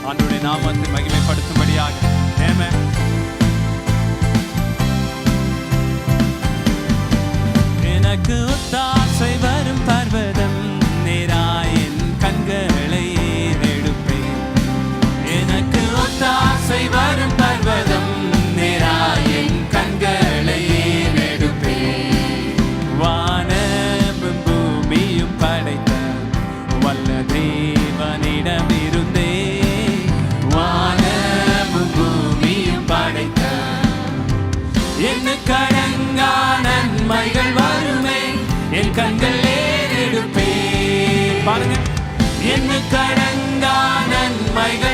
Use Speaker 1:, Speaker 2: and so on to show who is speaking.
Speaker 1: ஆண்டவருடைய நாமத்தை மகிமைப்படுத்தும்படியாக. ஆமென். எனக்கு ஒத்தாசை வரும் பர்வதம் நேராயின் கண்களை ஏறெடுப்பேன். எனக்கு ஒத்தாசை வரும் பர்வதம் நேராயின் கண்களை ஏறெடுப்பேன். வானமும் பூமியும் படைத்த வல்ல தேவனிடம் இருந்தே, வானமும் பூமியும் படைத்த எனக்கு அடங்கா நன்மைகள் வருமே, என் கண்கள் ஏறெடுப்பேன். பாருங்க, எனக்கு அடங்கா நன்மைகள்